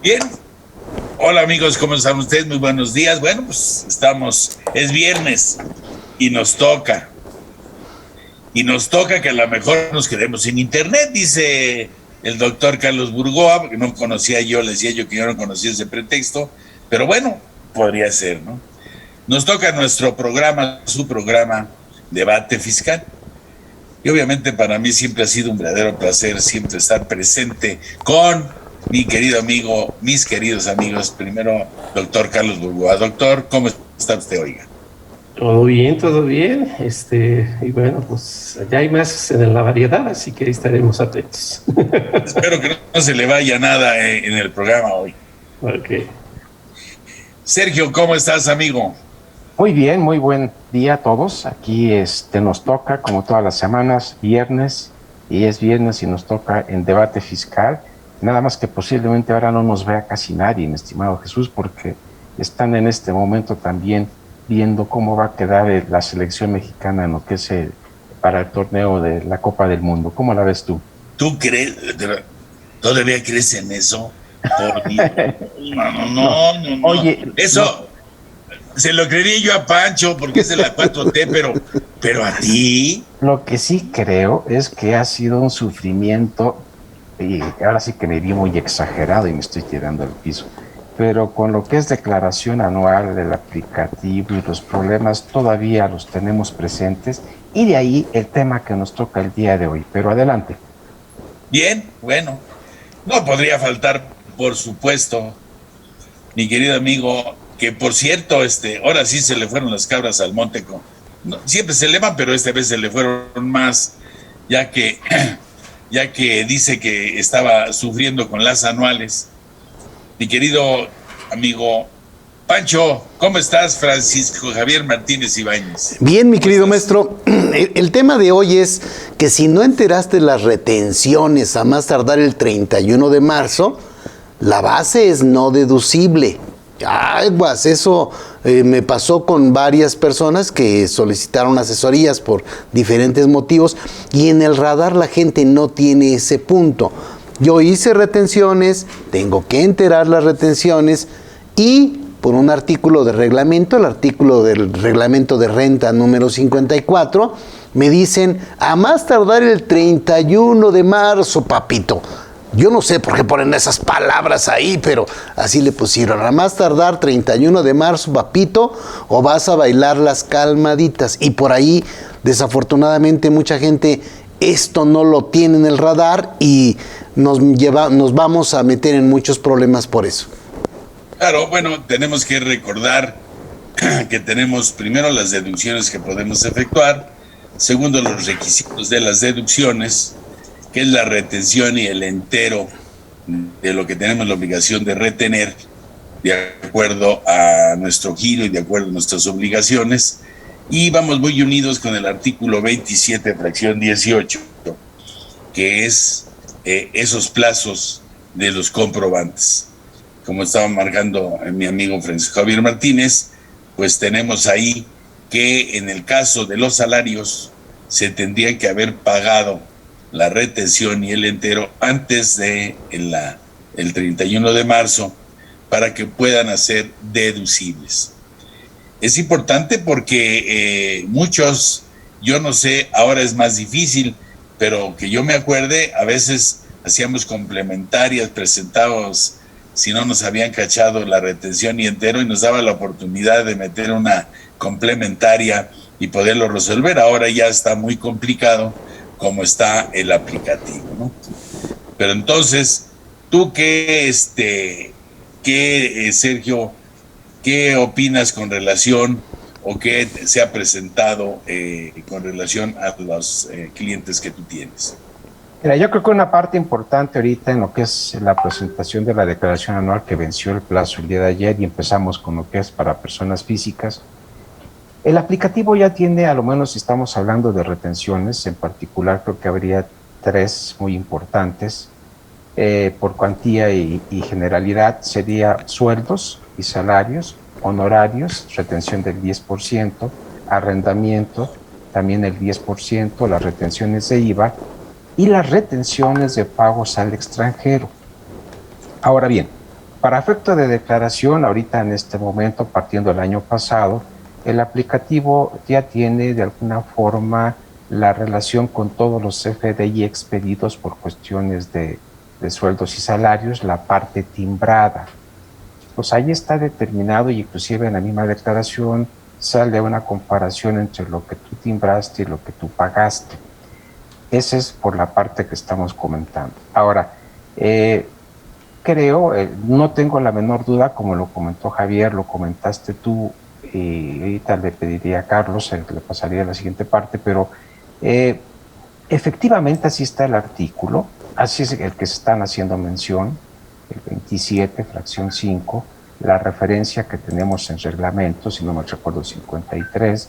Bien, hola amigos, ¿cómo están ustedes? Muy buenos días. Bueno, pues es viernes y nos toca que a lo mejor nos quedemos sin internet, dice el doctor Carlos Burgoa, porque no conocía yo, le decía yo que yo no conocía ese pretexto, pero bueno, podría ser, ¿no? Nos toca nuestro programa, su programa, Debate Fiscal. Y obviamente para mí siempre ha sido un verdadero placer siempre estar presente con mi querido amigo, mis queridos amigos. Primero, doctor Carlos Burgoa. Doctor, ¿cómo está usted, oiga? Todo bien, y bueno, pues ya hay más en la variedad, así que ahí estaremos atentos. Espero que no se le vaya nada en el programa hoy. Ok. Sergio, ¿cómo estás, amigo? Muy bien, muy buen día a todos. Aquí nos toca, como todas las semanas, viernes, y es viernes y nos toca en debate fiscal. Nada más que posiblemente ahora no nos vea casi nadie, mi estimado Jesús, porque están en este momento también viendo cómo va a quedar la selección mexicana en lo que es para el torneo de la Copa del Mundo. ¿Cómo la ves tú? ¿Tú crees, todavía crees en eso? Por Dios. No, no, No, no, no, no. oye, Eso se lo creería yo a Pancho porque es de la 4T, pero a ti. lo que sí creo es que ha sido un sufrimiento, y ahora sí que me vi muy exagerado y me estoy tirando al piso, pero con lo que es declaración anual del aplicativo y los problemas todavía los tenemos presentes, y de ahí el tema que nos toca el día de hoy. Pero adelante. Bien, bueno. No podría faltar, por supuesto, mi querido amigo, que por cierto, ahora sí se le fueron las cabras al monte. No, siempre se le van, pero esta vez se le fueron más, ya que, ya que dice que estaba sufriendo con las anuales. Mi querido amigo Pancho, ¿cómo estás? Francisco Javier Martínez Ibáñez. Bien, mi querido maestro, el tema de hoy es que si no enteraste las retenciones a más tardar el 31 de marzo, la base es no deducible. Aguas, eso me pasó con varias personas que solicitaron asesorías por diferentes motivos y en el radar la gente no tiene ese punto. Yo hice retenciones, tengo que enterar las retenciones y por un artículo de reglamento, el artículo del reglamento de renta número 54, me dicen a más tardar el 31 de marzo, papito. Yo no sé por qué ponen esas palabras ahí, pero así le pusieron. A más tardar 31 de marzo, papito, o vas a bailar las calmaditas. Y por ahí, desafortunadamente, mucha gente esto no lo tiene en el radar y nos vamos a meter en muchos problemas por eso. Claro, bueno, tenemos que recordar que tenemos primero las deducciones que podemos efectuar, segundo los requisitos de las deducciones, que es la retención y el entero de lo que tenemos la obligación de retener de acuerdo a nuestro giro y de acuerdo a nuestras obligaciones. Y vamos muy unidos con el artículo 27, fracción 18, que es esos plazos de los comprobantes. Como estaba marcando mi amigo Francisco Javier Martínez, pues tenemos ahí que en el caso de los salarios se tendría que haber pagado la retención y el entero antes de el 31 de marzo para que puedan ser deducibles. Es importante porque muchos, yo no sé, ahora es más difícil, pero que yo me acuerde, a veces hacíamos complementarias, presentábamos si no nos habían cachado la retención y entero y nos daba la oportunidad de meter una complementaria y poderlo resolver. Ahora ya está muy complicado como está el aplicativo, ¿no? Pero entonces, tú Sergio, ¿qué opinas con relación o qué se ha presentado con relación a los clientes que tú tienes? Mira, yo creo que una parte importante ahorita en lo que es la presentación de la declaración anual, que venció el plazo el día de ayer y empezamos con lo que es para personas físicas. El aplicativo ya tiene, a lo menos si estamos hablando de retenciones, en particular creo que habría tres muy importantes, por cuantía y generalidad, sería sueldos y salarios, honorarios, retención del 10%, arrendamiento, también el 10%, las retenciones de IVA, y las retenciones de pagos al extranjero. Ahora bien, Para efecto de declaración, ahorita en este momento, partiendo del año pasado, el aplicativo ya tiene de alguna forma la relación con todos los CFDI expedidos por cuestiones de sueldos y salarios, la parte timbrada. Pues ahí está determinado y inclusive en la misma declaración sale una comparación entre lo que tú timbraste y lo que tú pagaste. Esa es por la parte que estamos comentando. Ahora, creo, no tengo la menor duda, como lo comentó Javier, lo comentaste tú, y ahorita le pediría a Carlos, le pasaría la siguiente parte, pero efectivamente así está el artículo, así es el que se están haciendo mención, el 27, fracción 5, la referencia que tenemos en reglamento, si no me recuerdo, 53,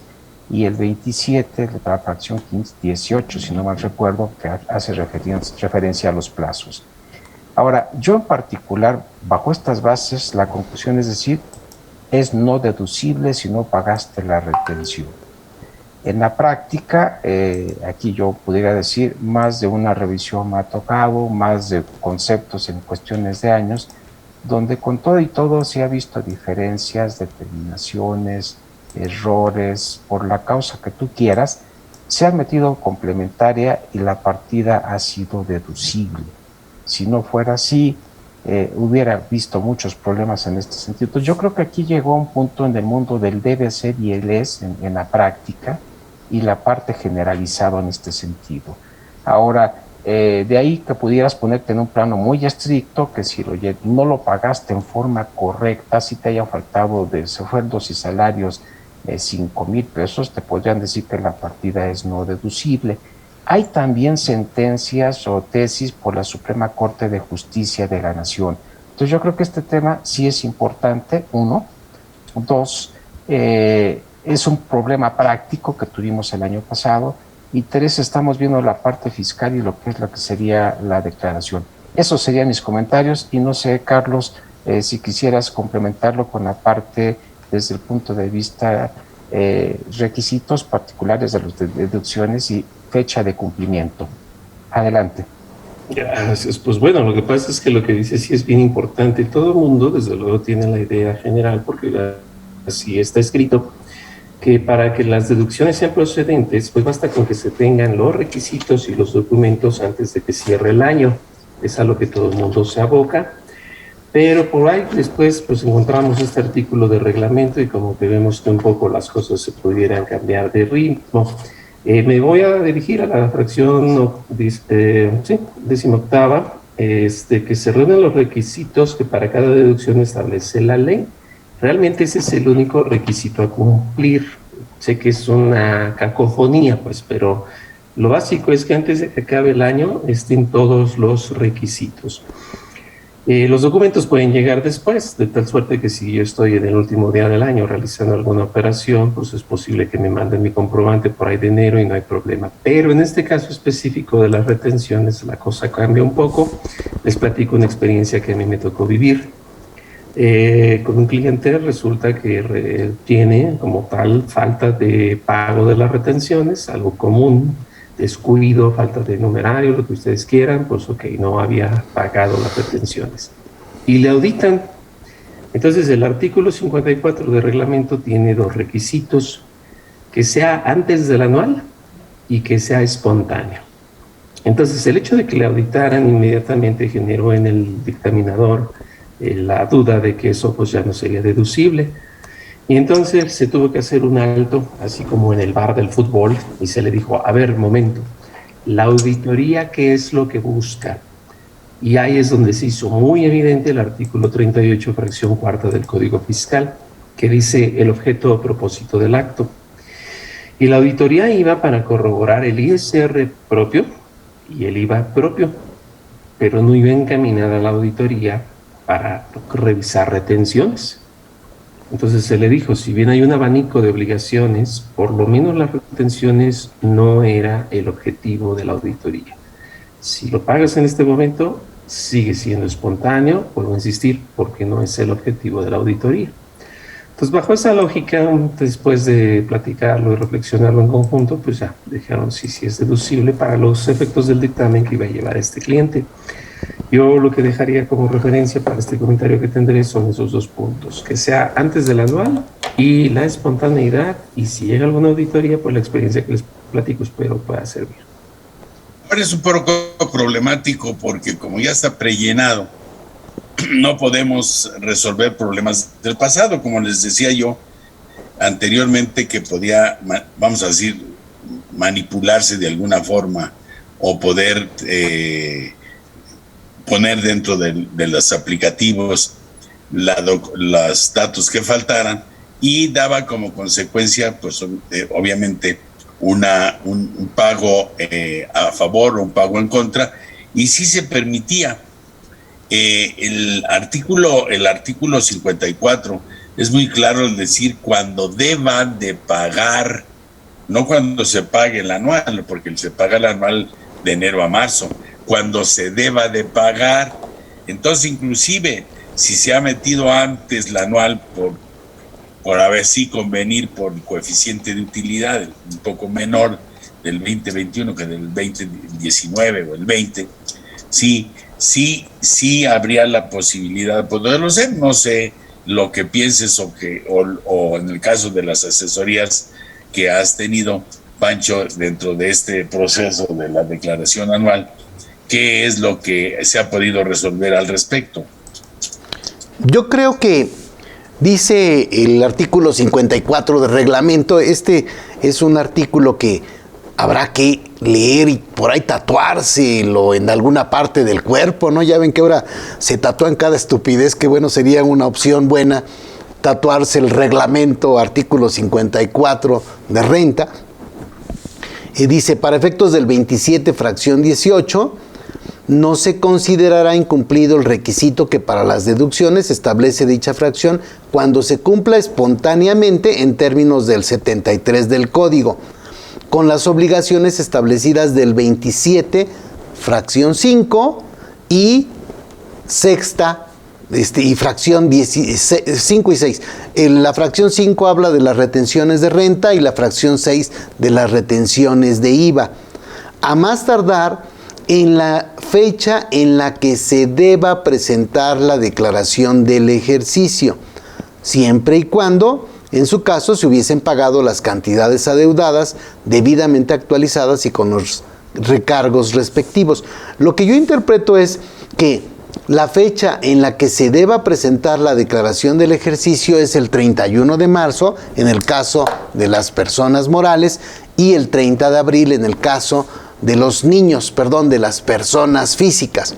y el 27, la fracción 18, si no mal recuerdo, que hace referencia a los plazos. Ahora, yo en particular, bajo estas bases, la conclusión es decir, es no deducible si no pagaste la retención. En la práctica, aquí yo pudiera decir, más de una revisión me ha tocado, más de conceptos en cuestiones de años, donde con todo y todo se ha visto diferencias, determinaciones, errores, por la causa que tú quieras, se ha metido complementaria y la partida ha sido deducible. Si no fuera así, hubiera visto muchos problemas en este sentido. Entonces yo creo que aquí llegó un punto en el mundo del debe ser y el es en la práctica y la parte generalizada en este sentido. Ahora, de ahí que pudieras ponerte en un plano muy estricto, que si no lo pagaste en forma correcta, si te hayan faltado de sueldos y salarios 5,000 pesos, te podrían decir que la partida es no deducible. Hay también sentencias o tesis por la Suprema Corte de Justicia de la Nación. Entonces yo creo que este tema sí es importante, uno. Dos, es un problema práctico que tuvimos el año pasado. Y tres, estamos viendo la parte fiscal y lo que sería la declaración. Esos serían mis comentarios y no sé, Carlos, si quisieras complementarlo con la parte desde el punto de vista requisitos particulares de las deducciones y fecha de cumplimiento. Adelante. Gracias. Pues bueno, lo que pasa es que lo que dice sí es bien importante. Todo el mundo, desde luego, tiene la idea general, porque así está escrito, que para que las deducciones sean procedentes, pues basta con que se tengan los requisitos y los documentos antes de que cierre el año. Es a lo que todo el mundo se aboca. Pero por ahí después pues encontramos este artículo de reglamento y como que vemos que un poco las cosas se pudieran cambiar de ritmo. Me voy a dirigir a la fracción 18ª, que se reúnen los requisitos que para cada deducción establece la ley. Realmente ese es el único requisito a cumplir. Sé que es una cacofonía, pues, pero lo básico es que antes de que acabe el año estén todos los requisitos. Los documentos pueden llegar después, de tal suerte que si yo estoy en el último día del año realizando alguna operación, pues es posible que me manden mi comprobante por ahí de enero y no hay problema. Pero en este caso específico de las retenciones, la cosa cambia un poco. Les platico una experiencia que a mí me tocó vivir. Con un cliente resulta que tiene como tal falta de pago de las retenciones, algo común, descuido, falta de numerario, lo que ustedes quieran, pues ok, no había pagado las retenciones. Y le auditan. Entonces el artículo 54 del reglamento tiene dos requisitos, que sea antes del anual y que sea espontáneo. Entonces el hecho de que le auditaran inmediatamente generó en el dictaminador la duda de que eso pues ya no sería deducible. Y entonces se tuvo que hacer un alto, así como en el bar del fútbol, y se le dijo, a ver, momento, la auditoría, ¿qué es lo que busca? Y ahí es donde se hizo muy evidente el artículo 38, fracción 4 del Código Fiscal, que dice el objeto o propósito del acto. Y la auditoría iba para corroborar el ISR propio y el IVA propio, pero no iba encaminada a la auditoría para revisar retenciones. Entonces se le dijo, si bien hay un abanico de obligaciones, por lo menos las retenciones no era el objetivo de la auditoría. Si lo pagas en este momento, sigue siendo espontáneo, vuelvo a insistir, porque no es el objetivo de la auditoría. Entonces, bajo esa lógica, después de platicarlo y reflexionarlo en conjunto, pues ya dejaron si es deducible para los efectos del dictamen que iba a llevar este cliente. Yo lo que dejaría como referencia para este comentario que tendré son esos dos puntos, que sea antes del anual y la espontaneidad, y si llega alguna auditoría, pues la experiencia que les platico espero pueda servir. Ahora es un poco problemático porque como ya está prellenado, no podemos resolver problemas del pasado, como les decía yo anteriormente, que podía, vamos a decir, manipularse de alguna forma o poder poner dentro de los aplicativos los datos que faltaran, y daba como consecuencia, pues obviamente, un pago a favor o un pago en contra, y sí se permitía. El artículo 54 es muy claro al decir cuando deban de pagar, no cuando se pague el anual, porque se paga el anual de enero a marzo, cuando se deba de pagar. Entonces, inclusive, si se ha metido antes la anual por a ver si convenir por el coeficiente de utilidad un poco menor del 2021 que del 2019 o el 20, sí habría la posibilidad de poderlo hacer. No sé lo que pienses o en el caso de las asesorías que has tenido, Pancho, dentro de este proceso de la declaración anual, ¿qué es lo que se ha podido resolver al respecto? Yo creo que dice el artículo 54 del reglamento, este es un artículo que habrá que leer y por ahí tatuárselo en alguna parte del cuerpo, ¿no? Ya ven que ahora se tatúan cada estupidez, que bueno, sería una opción buena tatuarse el reglamento artículo 54 de renta. Dice, para efectos del 27, fracción 18, no se considerará incumplido el requisito que para las deducciones establece dicha fracción cuando se cumpla espontáneamente en términos del 73 del Código, con las obligaciones establecidas del 27, fracción 5 y sexta, y fracción 5 y 6. La fracción 5 habla de las retenciones de renta y la fracción 6 de las retenciones de IVA. A más tardar en la fecha en la que se deba presentar la declaración del ejercicio, siempre y cuando, en su caso, se hubiesen pagado las cantidades adeudadas debidamente actualizadas y con los recargos respectivos. Lo que yo interpreto es que la fecha en la que se deba presentar la declaración del ejercicio es el 31 de marzo en el caso de las personas morales y el 30 de abril en el caso de los niños, de las personas físicas.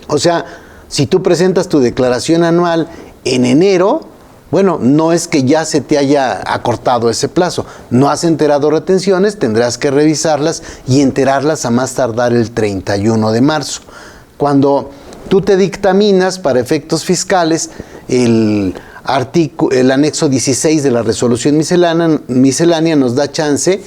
O sea, si tú presentas tu declaración anual en enero, bueno, no es que ya se te haya acortado ese plazo. No has enterado retenciones, tendrás que revisarlas y enterarlas a más tardar el 31 de marzo. Cuando tú te dictaminas para efectos fiscales el anexo 16 de la resolución miscelánea nos da chance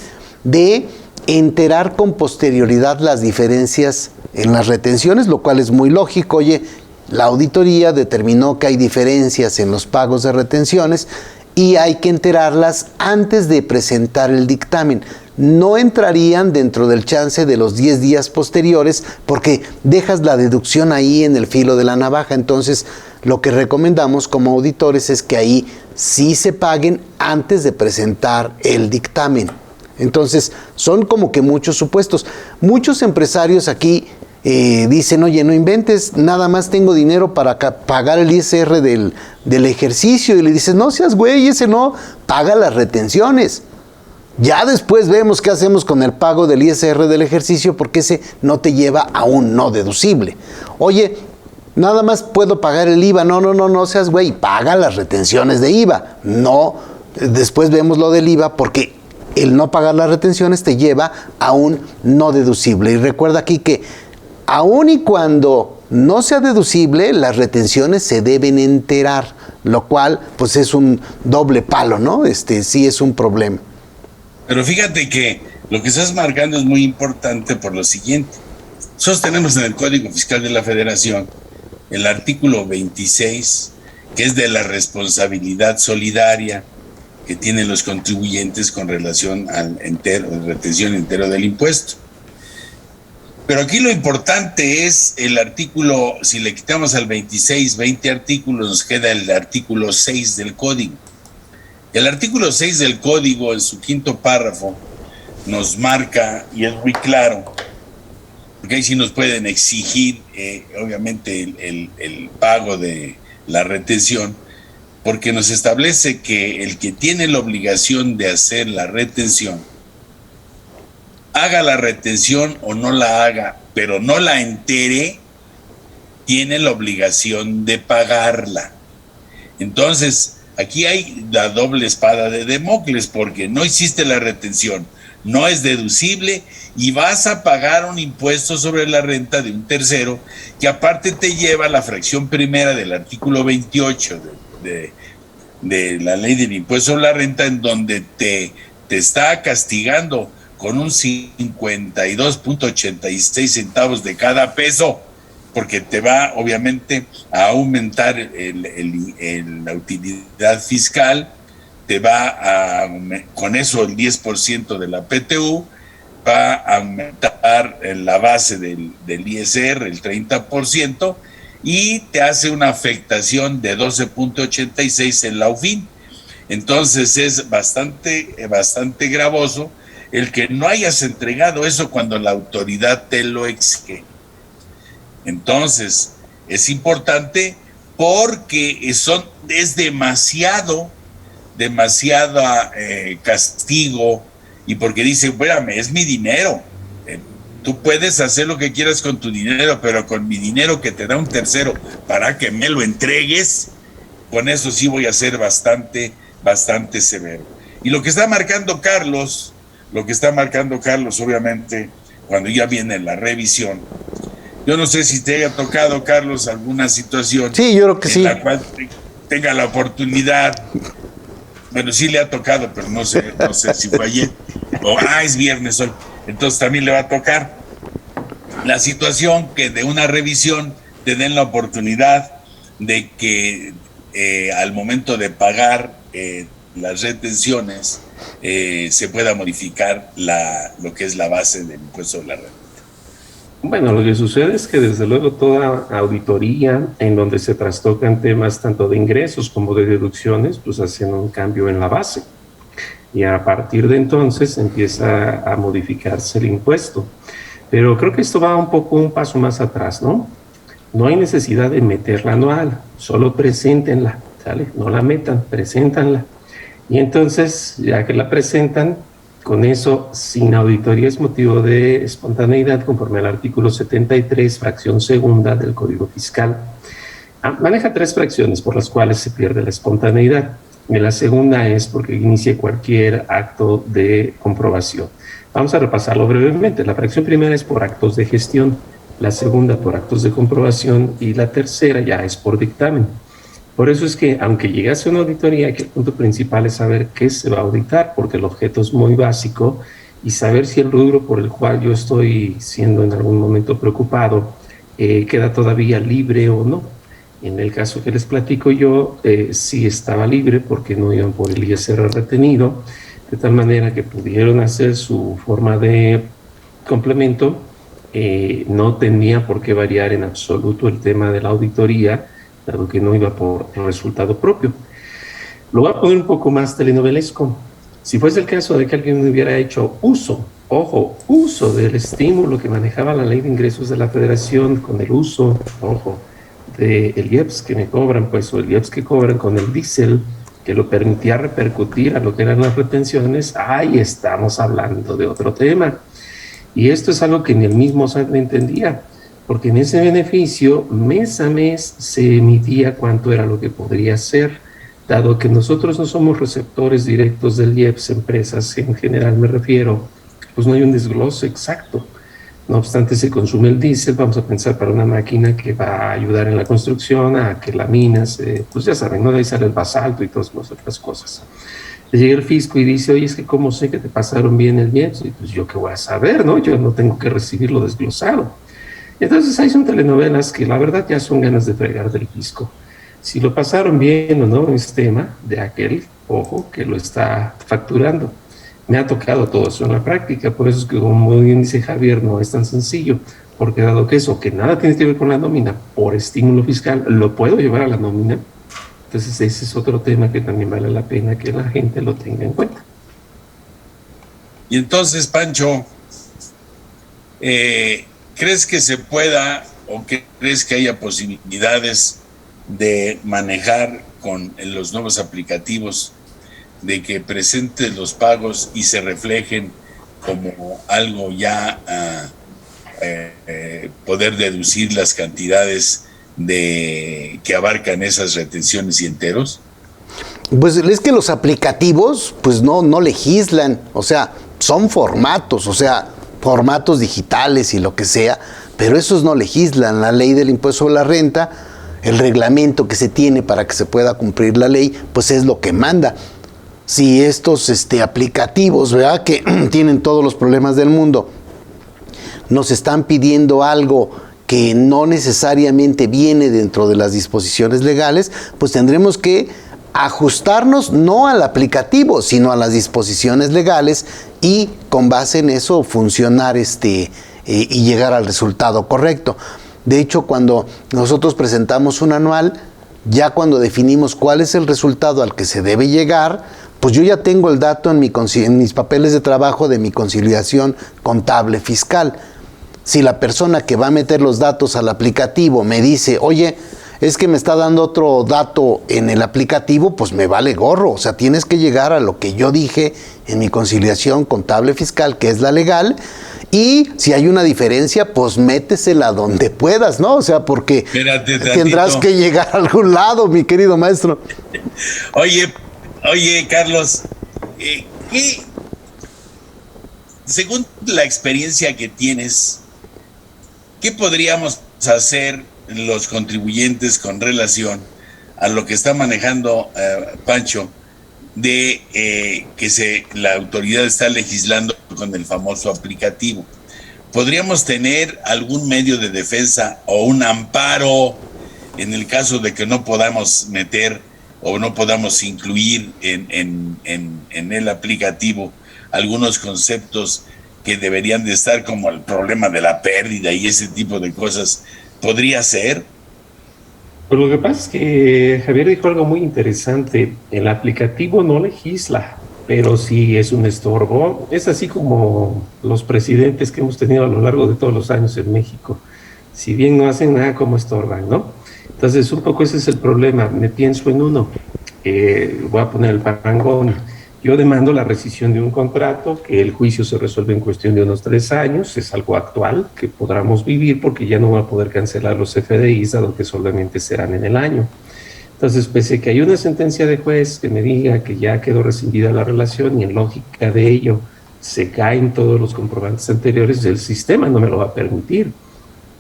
de enterar con posterioridad las diferencias en las retenciones, lo cual es muy lógico. Oye, la auditoría determinó que hay diferencias en los pagos de retenciones y hay que enterarlas antes de presentar el dictamen. No entrarían dentro del chance de los 10 días posteriores porque dejas la deducción ahí en el filo de la navaja. Entonces, lo que recomendamos como auditores es que ahí sí se paguen antes de presentar el dictamen. Entonces, son como que muchos supuestos. Muchos empresarios aquí dicen, oye, no inventes, nada más tengo dinero para pagar el ISR del ejercicio. Y le dices, no seas güey, ese no, paga las retenciones. Ya después vemos qué hacemos con el pago del ISR del ejercicio porque ese no te lleva a un no deducible. Oye, nada más puedo pagar el IVA. No seas güey, paga las retenciones de IVA. No, después vemos lo del IVA porque el no pagar las retenciones te lleva a un no deducible. Y recuerda aquí que aun y cuando no sea deducible, las retenciones se deben enterar, lo cual pues es un doble palo, ¿no? Sí es un problema. Pero fíjate que lo que estás marcando es muy importante por lo siguiente. Nosotros tenemos en el Código Fiscal de la Federación el artículo 26, que es de la responsabilidad solidaria que tienen los contribuyentes con relación al retención entero del impuesto. Pero aquí lo importante es el artículo, si le quitamos al 26, 20 artículos, nos queda el artículo 6 del código. El artículo 6 del código, en su quinto párrafo, nos marca, y es muy claro, porque ahí sí nos pueden exigir, obviamente, el pago de la retención, porque nos establece que el que tiene la obligación de hacer la retención, haga la retención o no la haga, pero no la entere, tiene la obligación de pagarla. Entonces, aquí hay la doble espada de Damocles, porque no hiciste la retención, no es deducible y vas a pagar un impuesto sobre la renta de un tercero, que aparte te lleva a la fracción primera del artículo 28 de la ley del impuesto sobre la renta, en donde te está castigando con un 52.86 centavos de cada peso, porque te va obviamente a aumentar la utilidad fiscal, te va a, con eso el 10% de la PTU, va a aumentar la base del ISR el 30%, y te hace una afectación de 12.86 en la UFIN. Entonces es bastante gravoso el que no hayas entregado eso cuando la autoridad te lo exige. Entonces, es importante porque es demasiado castigo, y porque dice, espérame, es mi dinero. Tú puedes hacer lo que quieras con tu dinero, pero con mi dinero que te da un tercero para que me lo entregues, con eso sí voy a ser bastante severo. Y lo que está marcando Carlos, obviamente, cuando ya viene la revisión, yo no sé si te haya tocado, Carlos, alguna situación. Sí, yo creo que sí. La cual tenga la oportunidad. Bueno, sí le ha tocado, pero no sé si fue ayer o es viernes hoy. Entonces también le va a tocar la situación que de una revisión te den la oportunidad de que al momento de pagar las retenciones se pueda modificar lo que es la base del impuesto de la renta. Bueno, lo que sucede es que desde luego toda auditoría en donde se trastocan temas tanto de ingresos como de deducciones, pues hacen un cambio en la base. Y a partir de entonces empieza a modificarse el impuesto. Pero creo que esto va un paso más atrás, ¿no? No hay necesidad de meterla anual, solo preséntenla, ¿sale? No la metan, preséntanla. Y entonces, ya que la presentan, con eso, sin auditoría es motivo de espontaneidad, conforme al artículo 73, fracción segunda del Código Fiscal. Maneja 3 fracciones por las cuales se pierde la espontaneidad. Y la segunda es porque inicie cualquier acto de comprobación. Vamos a repasarlo brevemente. La fracción primera es por actos de gestión, la segunda por actos de comprobación y la tercera ya es por dictamen. Por eso es que, aunque llegase una auditoría, aquí el punto principal es saber qué se va a auditar, porque el objeto es muy básico, y saber si el rubro por el cual yo estoy siendo en algún momento preocupado queda todavía libre o no. En el caso que les platico yo, sí estaba libre porque no iban por el ISR retenido, de tal manera que pudieron hacer su forma de complemento. No tenía por qué variar en absoluto el tema de la auditoría, dado que no iba por resultado propio. Lo voy a poner un poco más telenovelesco. Si fuese el caso de que alguien hubiera hecho uso del estímulo que manejaba la Ley de Ingresos de la Federación, con el uso, del IEPS que me cobran, pues, o el IEPS que cobran con el diésel, que lo permitía repercutir a lo que eran las retenciones, ahí estamos hablando de otro tema. Y esto es algo que ni el mismo SAT entendía, porque en ese beneficio, mes a mes, se emitía cuánto era lo que podría ser, dado que nosotros no somos receptores directos del IEPS, empresas en general me refiero, pues no hay un desglose exacto. No obstante, se consume el diésel, vamos a pensar para una máquina que va a ayudar en la construcción, a que la mina, pues ya saben, ¿no? De ahí sale el basalto y todas las otras cosas. Le llega el fisco y dice, oye, es que cómo sé que te pasaron bien el IEPS, y pues yo qué voy a saber, ¿no? Yo no tengo que recibirlo desglosado. Entonces ahí son telenovelas que la verdad ya son ganas de fregar del fisco. Si lo pasaron bien o no es tema de aquel, ojo, que lo está facturando. Me ha tocado todo eso en la práctica, por eso es que, como bien dice Javier, no es tan sencillo, porque dado que eso, que nada tiene que ver con la nómina, por estímulo fiscal, lo puedo llevar a la nómina. Entonces ese es otro tema que también vale la pena que la gente lo tenga en cuenta. Y entonces, Pancho, ¿crees que se pueda o crees que haya posibilidades de manejar con los nuevos aplicativos, de que presentes los pagos y se reflejen como algo ya poder deducir las cantidades que abarcan esas retenciones y enteros? Pues es que los aplicativos pues no legislan, o sea, son formatos, o sea, formatos digitales y lo que sea, pero esos no legislan. La ley del impuesto sobre la renta, el reglamento que se tiene para que se pueda cumplir la ley, pues es lo que manda. Si estos aplicativos, ¿verdad?, que tienen todos los problemas del mundo, nos están pidiendo algo que no necesariamente viene dentro de las disposiciones legales, pues tendremos que ajustarnos no al aplicativo, sino a las disposiciones legales y con base en eso funcionar y llegar al resultado correcto. De hecho, cuando nosotros presentamos un anual, ya cuando definimos cuál es el resultado al que se debe llegar, pues yo ya tengo el dato en mis papeles de trabajo de mi conciliación contable fiscal. Si la persona que va a meter los datos al aplicativo me dice, oye, es que me está dando otro dato en el aplicativo, pues me vale gorro. O sea, tienes que llegar a lo que yo dije en mi conciliación contable fiscal, que es la legal, y si hay una diferencia, pues métesela donde puedas, ¿no? O sea, porque tendrás que llegar a algún lado, mi querido maestro. Oye, Carlos, según la experiencia que tienes, ¿qué podríamos hacer los contribuyentes con relación a lo que está manejando Pancho, de que la autoridad está legislando con el famoso aplicativo? ¿Podríamos tener algún medio de defensa o un amparo en el caso de que no podamos meter o no podamos incluir en el aplicativo algunos conceptos que deberían de estar, como el problema de la pérdida y ese tipo de cosas? ¿Podría ser? Pues lo que pasa es que Javier dijo algo muy interesante. El aplicativo no legisla, pero sí es un estorbo. Es así como los presidentes que hemos tenido a lo largo de todos los años en México. Si bien no hacen nada, como estorban, ¿no? Entonces, un poco ese es el problema. Me pienso en uno. Voy a poner el parangón. Yo demando la rescisión de un contrato, que el juicio se resuelve en cuestión de unos 3 años, es algo actual que podamos vivir porque ya no va a poder cancelar los FDIs, dado que solamente serán en el año. Entonces, pese a que hay una sentencia de juez que me diga que ya quedó rescindida la relación y en lógica de ello se caen todos los comprobantes anteriores, el sistema no me lo va a permitir.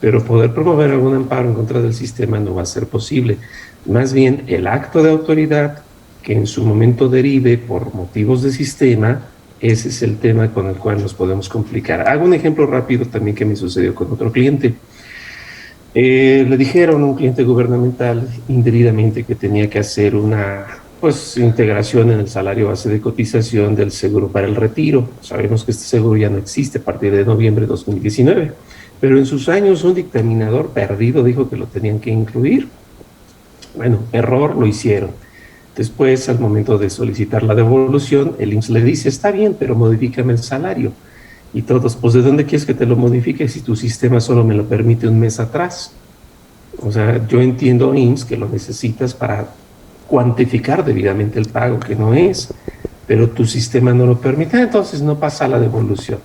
Pero poder promover algún amparo en contra del sistema no va a ser posible. Más bien, el acto de autoridad que en su momento derive por motivos de sistema, ese es el tema con el cual nos podemos complicar. Hago un ejemplo rápido también que me sucedió con otro cliente. Le dijeron a un cliente gubernamental indebidamente que tenía que hacer una integración en el salario base de cotización del seguro para el retiro. Sabemos que este seguro ya no existe a partir de noviembre de 2019, pero en sus años un dictaminador perdido dijo que lo tenían que incluir. Bueno, error, lo hicieron. Después, al momento de solicitar la devolución, el IMSS le dice, está bien, pero modifícame el salario. Y todos, pues, ¿de dónde quieres que te lo modifique si tu sistema solo me lo permite un mes atrás? O sea, yo entiendo, IMSS, que lo necesitas para cuantificar debidamente el pago, que no es, pero tu sistema no lo permite, entonces no pasa la devolución.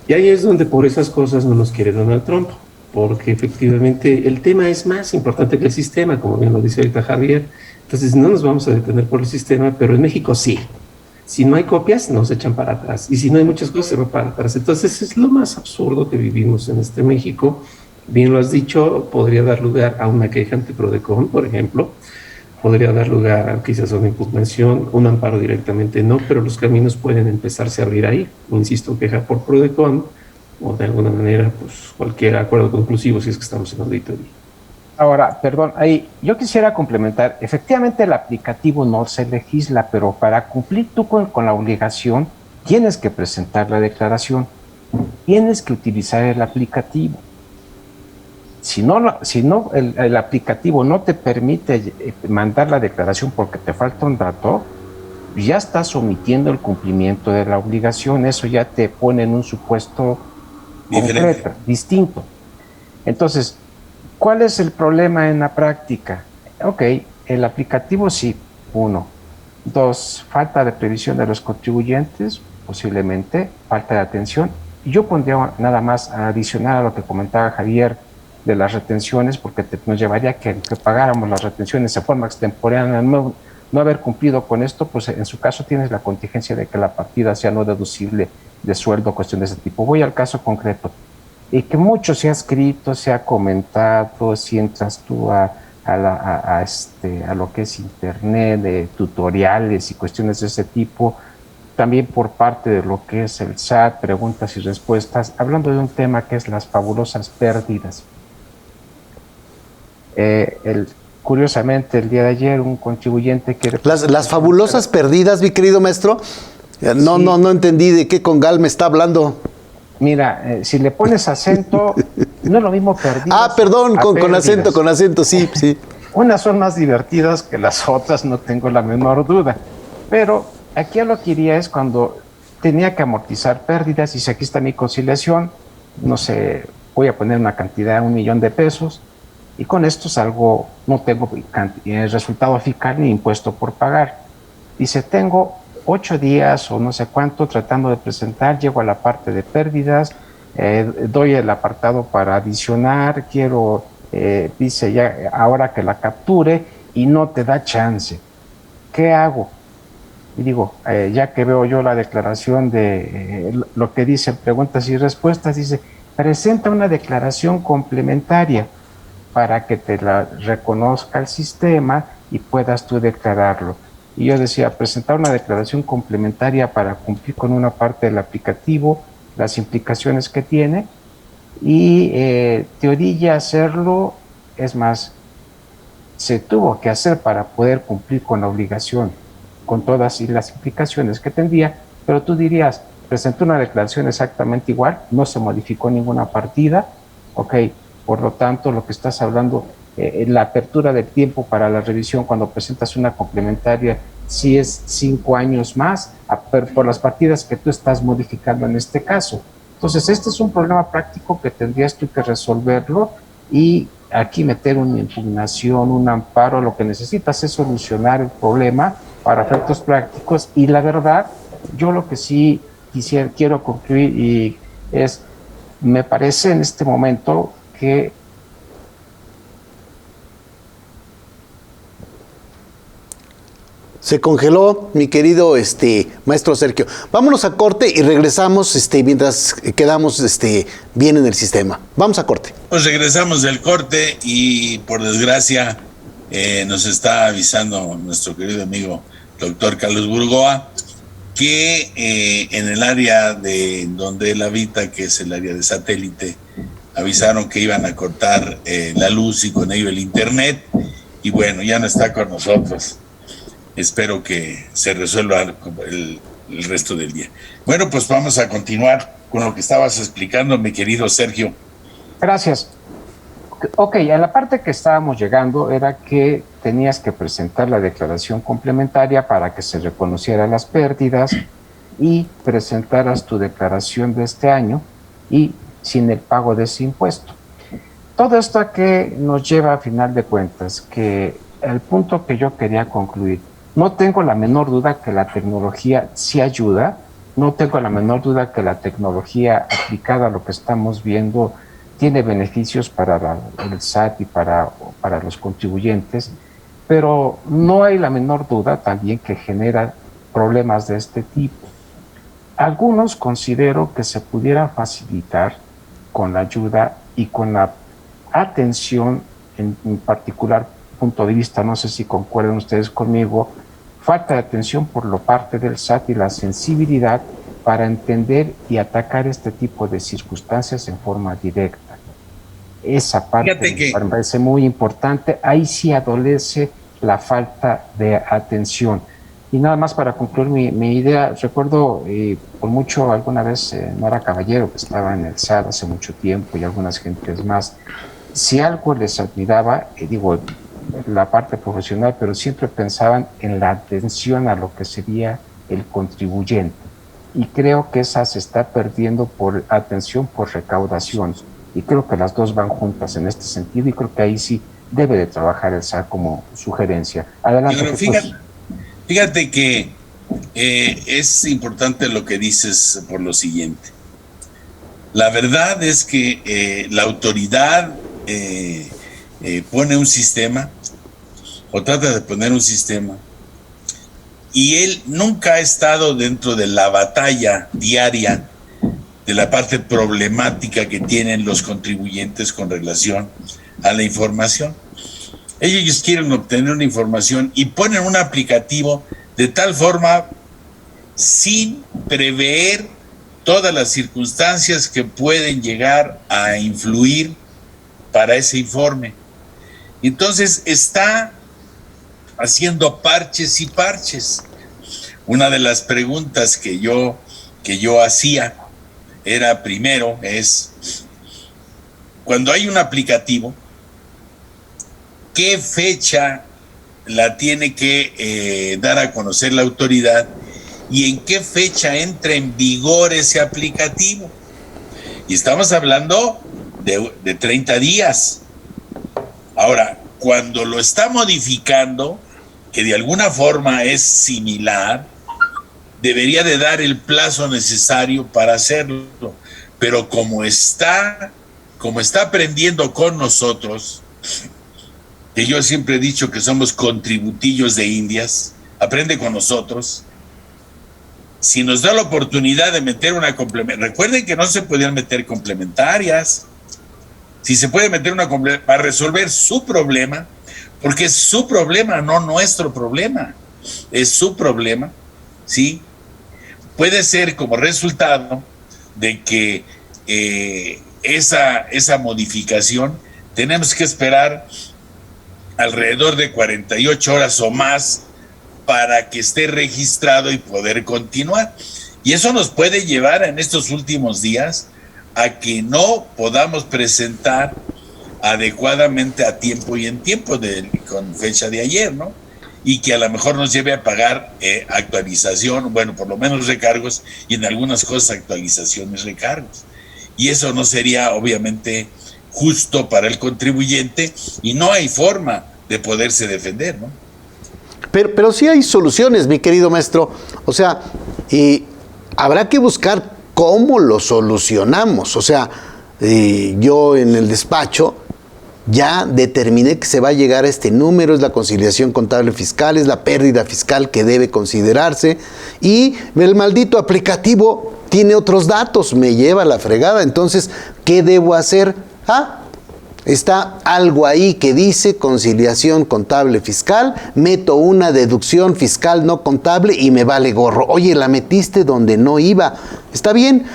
Y ahí es donde por esas cosas no nos quiere Donald Trump, porque efectivamente el tema es más importante que el sistema, como bien lo dice ahorita Javier. Entonces no nos vamos a detener por el sistema, pero en México sí. Si no hay copias, nos echan para atrás. Y si no hay muchas cosas, se va para atrás. Entonces es lo más absurdo que vivimos en este México. Bien lo has dicho, podría dar lugar a una queja ante Prodecon, por ejemplo. Podría dar lugar a quizás a una impugnación, un amparo directamente no, pero los caminos pueden empezarse a abrir ahí. Insisto, queja por Prodecon o de alguna manera pues cualquier acuerdo conclusivo si es que estamos en auditoría. Ahora, perdón, ahí yo quisiera complementar. Efectivamente, el aplicativo no se legisla, pero para cumplir tú con la obligación, tienes que presentar la declaración, tienes que utilizar el aplicativo. Si no el aplicativo no te permite mandar la declaración porque te falta un dato, ya estás omitiendo el cumplimiento de la obligación. Eso ya te pone en un supuesto concreto, distinto. Entonces, ¿cuál es el problema en la práctica? Ok, el aplicativo sí, 1. 2, falta de previsión de los contribuyentes, posiblemente, falta de atención. Y yo pondría nada más a adicionar a lo que comentaba Javier de las retenciones, porque nos llevaría a que pagáramos las retenciones de forma extemporánea, no haber cumplido con esto, pues en su caso tienes la contingencia de que la partida sea no deducible de sueldo, cuestión de ese tipo. Voy al caso concreto, y que mucho se ha escrito, se ha comentado, si entras tú a lo que es internet, de tutoriales y cuestiones de ese tipo, también por parte de lo que es el SAT, preguntas y respuestas, hablando de un tema que es las fabulosas pérdidas. Curiosamente, el día de ayer, un contribuyente que... Las fabulosas perdidas, mi querido maestro, no entendí de qué congal me está hablando. Mira, si le pones acento, no es lo mismo perdidas. Ah, perdón, con acento, sí. Unas son más divertidas que las otras, no tengo la menor duda. Pero aquí a lo que iría es cuando tenía que amortizar pérdidas, y si aquí está mi conciliación, no sé, voy a poner una cantidad, 1 millón de pesos, y con esto salgo, no tengo el resultado fiscal ni impuesto por pagar. Dice, tengo 8 días o no sé cuánto tratando de presentar, llego a la parte de pérdidas, doy el apartado para adicionar, quiero, dice ya ahora que la capture, y no te da chance. ¿Qué hago? Y digo, ya que veo yo la declaración de lo que dice preguntas y respuestas, dice, presenta una declaración complementaria para que te la reconozca el sistema y puedas tú declararlo. Y yo decía, presentar una declaración complementaria para cumplir con una parte del aplicativo, las implicaciones que tiene, y te orilla a hacerlo. Es más, se tuvo que hacer para poder cumplir con la obligación, con todas las implicaciones que tendría, pero tú dirías, presentó una declaración exactamente igual, no se modificó ninguna partida, ok, por lo tanto, lo que estás hablando, la apertura del tiempo para la revisión cuando presentas una complementaria, sí es 5 años más, por las partidas que tú estás modificando en este caso. Entonces, este es un problema práctico que tendrías tú que resolverlo, y aquí meter una impugnación, un amparo. Lo que necesitas es solucionar el problema para efectos prácticos. Y la verdad, yo lo que sí quiero concluir y es, me parece en este momento que se congeló, mi querido maestro Sergio. Vámonos a corte y regresamos mientras quedamos bien en el sistema. Vamos a corte. Pues regresamos del corte y por desgracia nos está avisando nuestro querido amigo doctor Carlos Burgoa que en el área de donde él habita, que es el área de satélite, avisaron que iban a cortar la luz y con ello el internet, y bueno, ya no está con nosotros. Espero que se resuelva el resto del día. Bueno, pues vamos a continuar con lo que estabas explicando, mi querido Sergio. Gracias. Ok, a la parte que estábamos llegando era que tenías que presentar la declaración complementaria para que se reconocieran las pérdidas y presentaras tu declaración de este año y sin el pago de ese impuesto. Todo esto a que nos lleva a final de cuentas, que el punto que yo quería concluir, no tengo la menor duda que la tecnología sí ayuda, no tengo la menor duda que la tecnología aplicada a lo que estamos viendo tiene beneficios para el SAT y para los contribuyentes, pero no hay la menor duda también que genera problemas de este tipo. Algunos considero que se pudiera facilitar con la ayuda y con la atención, en particular punto de vista, no sé si concuerdan ustedes conmigo, falta de atención por la parte del SAT y la sensibilidad para entender y atacar este tipo de circunstancias en forma directa. Esa parte me parece muy importante. Ahí sí adolece la falta de atención. Y nada más para concluir mi idea, recuerdo por mucho alguna vez Nora Caballero, que estaba en el SAT hace mucho tiempo, y algunas gentes más, si algo les admiraba, digo, la parte profesional, pero siempre pensaban en la atención a lo que sería el contribuyente. Y creo que esa se está perdiendo por atención por recaudación. Y creo que las dos van juntas en este sentido, y creo que ahí sí debe de trabajar el SAT como sugerencia. Adelante. Pero fíjate que es importante lo que dices por lo siguiente. La verdad es que la autoridad pone un sistema o trata de poner un sistema y él nunca ha estado dentro de la batalla diaria de la parte problemática que tienen los contribuyentes con relación a la información. Ellos quieren obtener una información y ponen un aplicativo de tal forma sin prever todas las circunstancias que pueden llegar a influir para ese informe. Entonces está haciendo parches y parches. Una de las preguntas que yo hacía era primero, cuando hay un aplicativo, ¿qué fecha la tiene que dar a conocer la autoridad y en qué fecha entra en vigor ese aplicativo? Y estamos hablando de 30 días. Ahora, cuando lo está modificando, que de alguna forma es similar, debería de dar el plazo necesario para hacerlo. Pero como está aprendiendo con nosotros, que yo siempre he dicho que somos contributillos de Indias, aprende con nosotros. Si nos da la oportunidad de meter una complementaria, recuerden que no se podían meter complementarias. Si se puede meter una complementaria para resolver su problema, porque es su problema, no nuestro problema, es su problema, ¿sí? Puede ser como resultado de que esa modificación tenemos que esperar alrededor de 48 horas o más para que esté registrado y poder continuar. Y eso nos puede llevar en estos últimos días a que no podamos presentar adecuadamente a tiempo y en tiempo con fecha de ayer, ¿no? Y que a lo mejor nos lleve a pagar actualización, bueno, por lo menos recargos, y en algunas cosas actualizaciones, recargos. Y eso no sería obviamente justo para el contribuyente y no hay forma de poderse defender, ¿no? Pero sí hay soluciones, mi querido maestro. O sea, habrá que buscar cómo lo solucionamos. O sea, yo en el despacho ya determiné que se va a llegar a este número, es la conciliación contable fiscal, es la pérdida fiscal que debe considerarse, y el maldito aplicativo tiene otros datos, me lleva a la fregada. Entonces, ¿qué debo hacer? Está algo ahí que dice conciliación contable fiscal, meto una deducción fiscal no contable y me vale gorro. Oye, la metiste donde no iba. Está bien,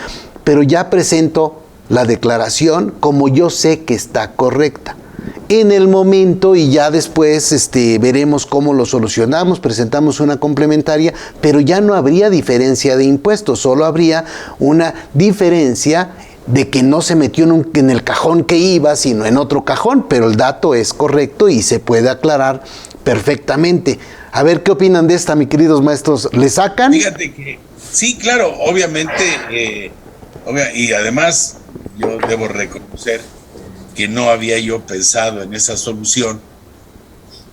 pero ya presento la declaración como yo sé que está correcta. En el momento y ya después veremos cómo lo solucionamos, presentamos una complementaria, pero ya no habría diferencia de impuestos, solo habría una diferencia de que no se metió en el cajón que iba, sino en otro cajón, pero el dato es correcto y se puede aclarar perfectamente. A ver, ¿qué opinan de esta, mis queridos maestros? ¿Le sacan? Fíjate que, sí, claro, obviamente, y además yo debo reconocer que no había yo pensado en esa solución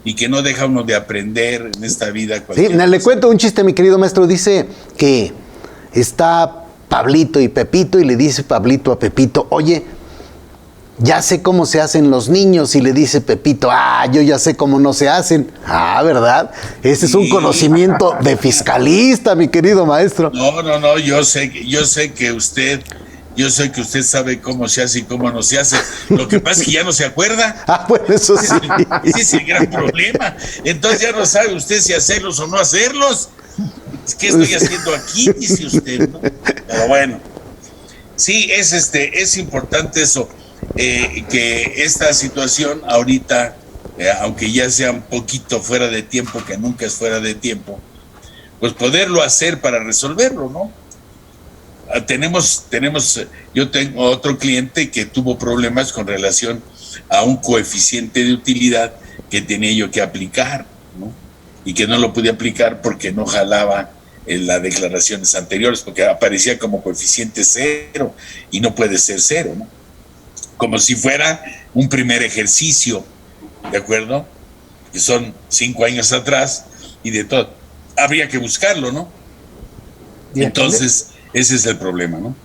y que no deja uno de aprender en esta vida. Sí, le cuento un chiste, mi querido maestro. Dice que está Pablito y Pepito y le dice Pablito a Pepito, oye, ya sé cómo se hacen los niños, y le dice Pepito, yo ya sé cómo no se hacen. ¿Verdad? Ese es un conocimiento de fiscalista, mi querido maestro. No, yo sé que usted sabe cómo se hace y cómo no se hace. Lo que pasa es que ya no se acuerda. Bueno, eso sí. Ese es el gran problema. Entonces ya no sabe usted si hacerlos o no hacerlos. ¿Qué estoy haciendo aquí? Dice usted, ¿no? Pero bueno, sí, es importante eso, que esta situación ahorita, aunque ya sea un poquito fuera de tiempo, que nunca es fuera de tiempo, pues poderlo hacer para resolverlo, ¿no? Yo tengo otro cliente que tuvo problemas con relación a un coeficiente de utilidad que tenía yo que aplicar, ¿no? Y que no lo podía aplicar porque no jalaba en las declaraciones anteriores, porque aparecía como coeficiente 0 y no puede ser 0, ¿no? Como si fuera un primer ejercicio, ¿de acuerdo? Que son 5 años atrás y de todo. Habría que buscarlo, ¿no? Bien. Entonces, ese es el problema, ¿no?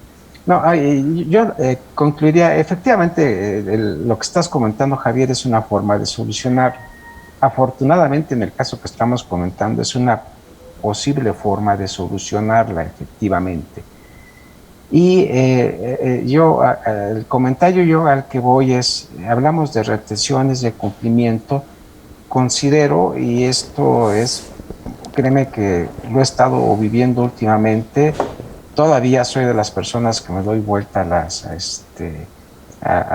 No, yo concluiría, efectivamente, lo que estás comentando, Javier, es una forma de solucionar. Afortunadamente, en el caso que estamos comentando, es una posible forma de solucionarla, efectivamente. Y el comentario yo al que voy es, hablamos de retenciones, de cumplimiento, considero, y esto es, créeme que lo he estado viviendo últimamente, todavía soy de las personas que me doy vuelta a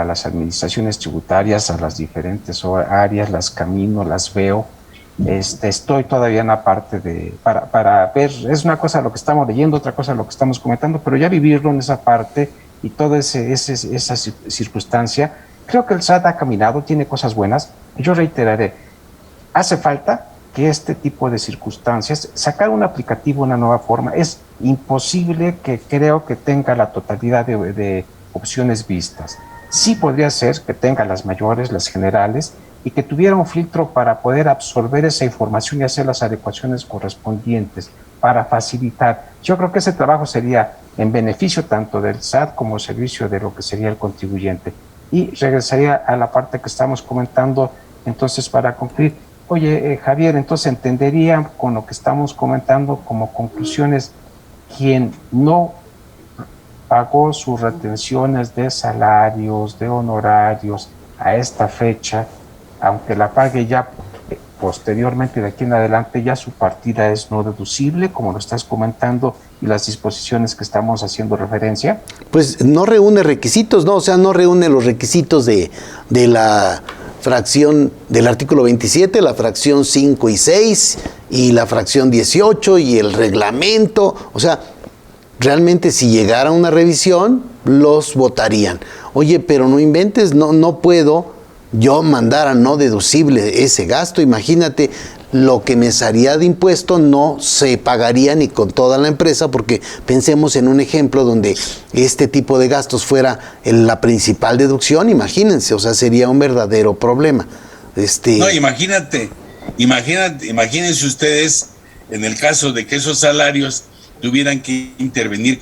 las administraciones tributarias, a las diferentes áreas, las camino, las veo. Estoy todavía en la parte para ver, es una cosa lo que estamos leyendo, otra cosa lo que estamos comentando, pero ya vivirlo en esa parte y toda esa circunstancia, creo que el SAT ha caminado, tiene cosas buenas. Yo reiteraré, hace falta que este tipo de circunstancias, sacar un aplicativo, una nueva forma, es imposible que creo que tenga la totalidad de opciones vistas. Sí podría ser que tenga las mayores, las generales, y que tuviera un filtro para poder absorber esa información y hacer las adecuaciones correspondientes para facilitar. Yo creo que ese trabajo sería en beneficio tanto del SAT como servicio de lo que sería el contribuyente. Y regresaría a la parte que estamos comentando, entonces, para concluir. Oye, Javier, entonces entendería con lo que estamos comentando como conclusiones, quien no pagó sus retenciones de salarios, de honorarios a esta fecha, aunque la pague ya posteriormente de aquí en adelante, ya su partida es no deducible, como lo estás comentando, y las disposiciones que estamos haciendo referencia. Pues no reúne requisitos, ¿no? O sea, no reúne los requisitos de la fracción del artículo 27, la fracción 5 y 6, y la fracción 18, y el reglamento. O sea, realmente si llegara una revisión, los votarían. Oye, pero no inventes, no puedo yo mandar a no deducible ese gasto. Imagínate, lo que me salía de impuesto no se pagaría ni con toda la empresa, porque pensemos en un ejemplo donde este tipo de gastos fuera la principal deducción. Imagínense, o sea, sería un verdadero problema. No, imagínense ustedes en el caso de que esos salarios tuvieran que intervenir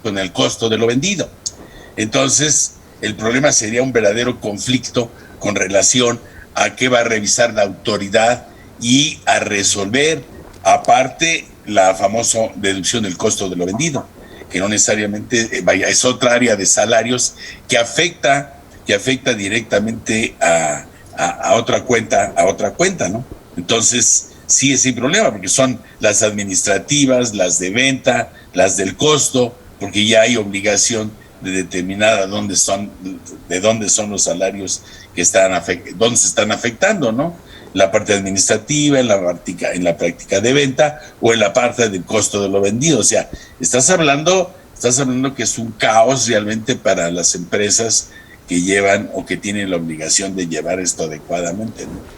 con el costo de lo vendido. Entonces, el problema sería un verdadero conflicto con relación a qué va a revisar la autoridad y a resolver, aparte, la famosa deducción del costo de lo vendido, que no necesariamente, es otra área de salarios que afecta directamente a otra cuenta, ¿no? Entonces, sí es sin problema, porque son las administrativas, las de venta, las del costo, porque ya hay obligación de determinar de dónde son los salarios que dónde se están afectando, ¿no? La parte administrativa, en la práctica de venta, o en la parte del costo de lo vendido. O sea, estás hablando que es un caos realmente para las empresas que llevan o que tienen la obligación de llevar esto adecuadamente, ¿no?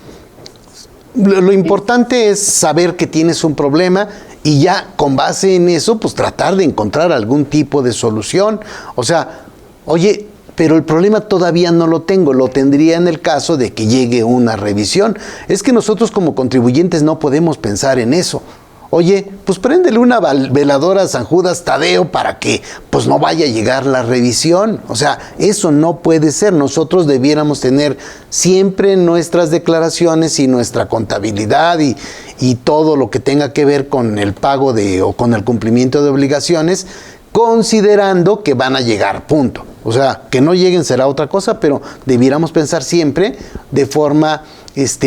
Lo importante es saber que tienes un problema y ya con base en eso, pues tratar de encontrar algún tipo de solución. O sea, oye, pero el problema todavía no lo tengo, lo tendría en el caso de que llegue una revisión. Es que nosotros como contribuyentes no podemos pensar en eso. Oye, pues préndele una veladora a San Judas Tadeo para que pues no vaya a llegar la revisión. O sea, eso no puede ser. Nosotros debiéramos tener siempre nuestras declaraciones y nuestra contabilidad y todo lo que tenga que ver con el pago o con el cumplimiento de obligaciones, considerando que van a llegar, punto. O sea, que no lleguen será otra cosa, pero debiéramos pensar siempre de forma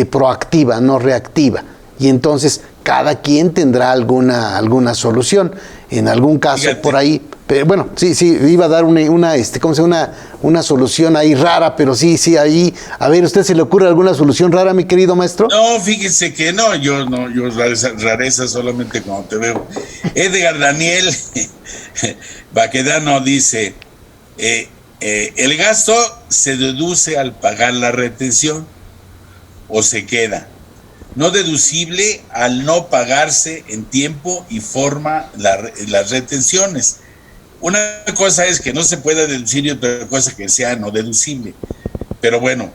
proactiva, no reactiva. Y entonces cada quien tendrá alguna solución. en algún caso Fíjate. por ahí. Pero bueno, sí, iba a dar ¿cómo se llama? Una solución ahí rara, pero sí, ahí. A ver, ¿usted se le ocurre alguna solución rara, mi querido maestro? No, fíjese que no, yo rareza solamente cuando te veo. Edgar Daniel Baquedano dice, el gasto se deduce al pagar la retención o se queda. No deducible al no pagarse en tiempo y forma las retenciones. Una cosa es que no se pueda deducir y otra cosa que sea no deducible. Pero bueno,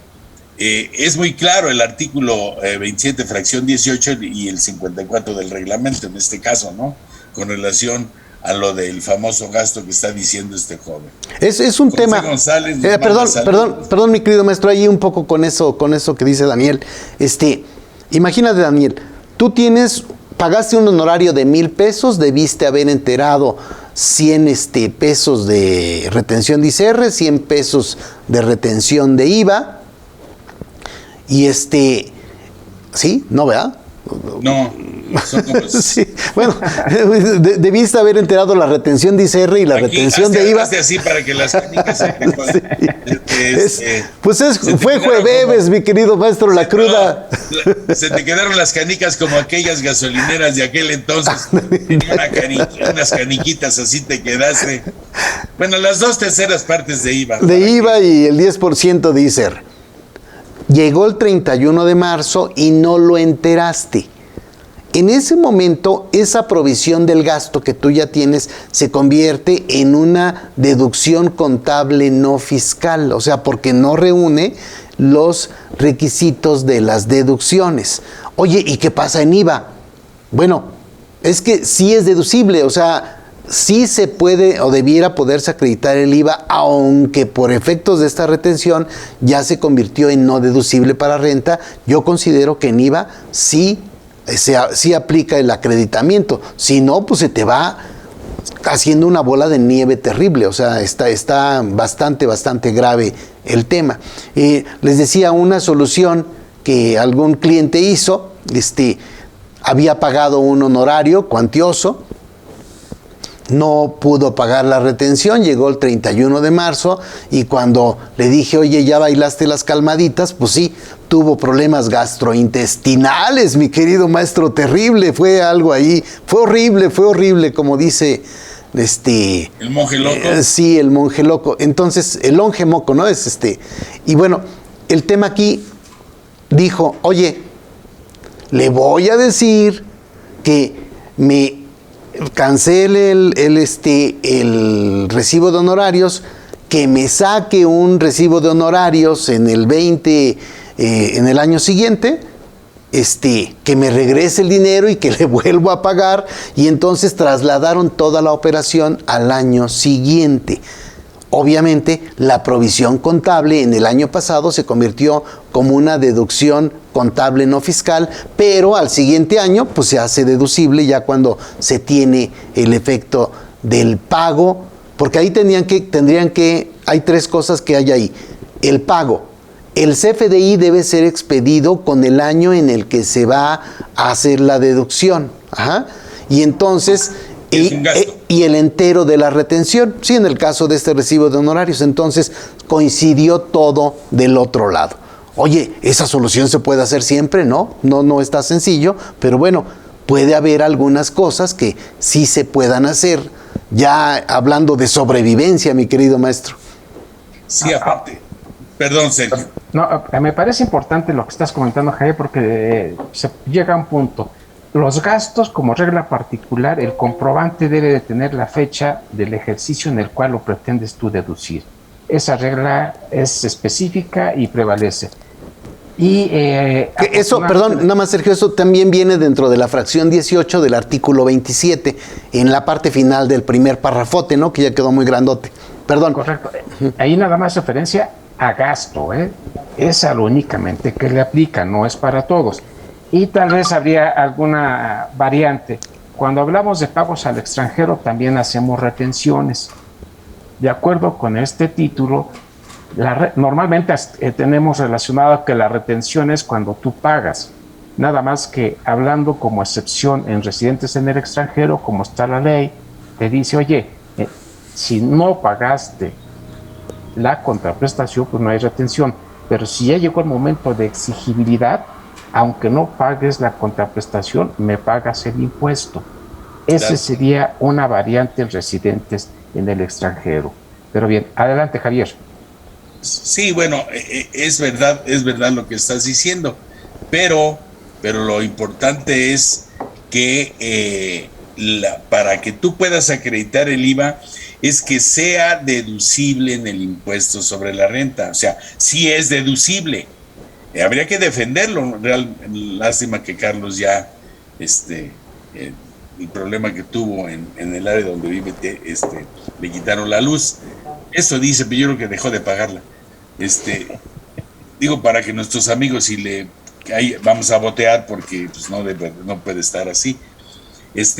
es muy claro el artículo 27, fracción 18 y el 54 del reglamento, en este caso, ¿no? Con relación a lo del famoso gasto que está diciendo este joven. Es un José tema. González, Perdón, mi querido maestro, ahí un poco con eso que dice Daniel. Imagínate, Daniel, tú pagaste un honorario de 1,000 pesos, debiste haber enterado 100 pesos de retención de ICR, 100 pesos de retención de IVA, y ¿sí? ¿No, verdad? No, son como... Sí, bueno, debiste haber enterado la retención de ICR y la retención de IVA. Así para que las canicas se fue jueves, mi querido maestro, la cruda. Se te quedaron las canicas como aquellas gasolineras de aquel entonces. Unas caniquitas, así te quedaste. Bueno, las 2/3 partes de IVA. De IVA y el 10% de ICR. Llegó el 31 de marzo y no lo enteraste. En ese momento, esa provisión del gasto que tú ya tienes se convierte en una deducción contable no fiscal, o sea, porque no reúne los requisitos de las deducciones. Oye, ¿y qué pasa en IVA? Bueno, es que sí es deducible, o sea, sí se puede o debiera poderse acreditar el IVA, aunque por efectos de esta retención ya se convirtió en no deducible para renta. Yo considero que en IVA sí aplica el acreditamiento, si no, pues se te va haciendo una bola de nieve terrible, o sea, está bastante grave el tema. Les decía, una solución que algún cliente hizo, había pagado un honorario cuantioso, no pudo pagar la retención, llegó el 31 de marzo y cuando le dije, oye, ¿ya bailaste las calmaditas? Pues sí, tuvo problemas gastrointestinales, mi querido maestro, terrible, fue algo ahí, fue horrible, como dice ¿El monje loco? Sí, el monje loco. Entonces, el longe moco, ¿no? Y bueno, el tema aquí dijo, oye, le voy a decir que me cancele el recibo de honorarios, que me saque un recibo de honorarios en el año siguiente, que me regrese el dinero y que le vuelvo a pagar, y entonces trasladaron toda la operación al año siguiente. Obviamente, la provisión contable en el año pasado se convirtió como una deducción contable no fiscal, pero al siguiente año pues se hace deducible ya cuando se tiene el efecto del pago, porque ahí hay tres cosas que hay ahí. El pago. El CFDI debe ser expedido con el año en el que se va a hacer la deducción. Ajá. Y entonces... Y el entero de la retención, sí, en el caso de este recibo de honorarios. Entonces coincidió todo del otro lado. Oye, esa solución se puede hacer siempre, ¿no? No está sencillo, pero bueno, puede haber algunas cosas que sí se puedan hacer, ya hablando de sobrevivencia, mi querido maestro. Sí, aparte. Perdón, Sergio. No, me parece importante lo que estás comentando, Javier, porque se llega a un punto. Los gastos, como regla particular, el comprobante debe de tener la fecha del ejercicio en el cual lo pretendes tú deducir. Esa regla es específica y prevalece. Y eso, perdón, nada más, Sergio, eso también viene dentro de la fracción 18 del artículo 27, en la parte final del primer parrafote, ¿no? Que ya quedó muy grandote. Perdón. Correcto. Ahí nada más referencia a gasto, ¿eh? Esa lo únicamente que le aplica, no es para todos. Y tal vez habría alguna variante. Cuando hablamos de pagos al extranjero, también hacemos retenciones. De acuerdo con este título, normalmente tenemos relacionado que la retención es cuando tú pagas. Nada más que hablando como excepción en residentes en el extranjero, como está la ley, te dice, oye, si no pagaste la contraprestación, pues no hay retención. Pero si ya llegó el momento de exigibilidad, aunque no pagues la contraprestación, me pagas el impuesto. Ese sería una variante en residentes en el extranjero. Pero bien, adelante, Javier. Sí, bueno, es verdad lo que estás diciendo, pero lo importante es que para que tú puedas acreditar el IVA es que sea deducible en el impuesto sobre la renta, o sea, sí es deducible. Habría que defenderlo. Lástima que Carlos ya, el problema que tuvo en el área donde vive, le quitaron la luz. Eso dice, pero yo creo que dejó de pagarla. Digo, para que nuestros amigos, vamos a botear porque pues, no puede estar así. Es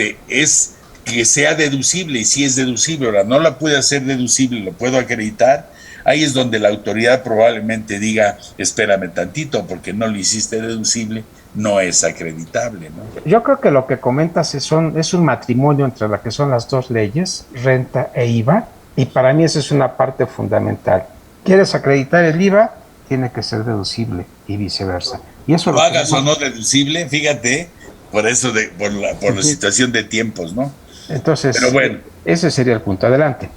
que sea deducible, y si es deducible. Ahora, no la puede hacer deducible, lo puedo acreditar. Ahí es donde la autoridad probablemente diga, espérame tantito, porque no lo hiciste deducible, no es acreditable, ¿no? Yo creo que lo que comentas es un matrimonio entre las que son las dos leyes, renta e IVA, y para mí esa es una parte fundamental. ¿Quieres acreditar el IVA? Tiene que ser deducible y viceversa. Y eso lo hagas o no deducible, fíjate, por la situación de tiempos, ¿no? Entonces, pero bueno, ese sería el punto. Adelante.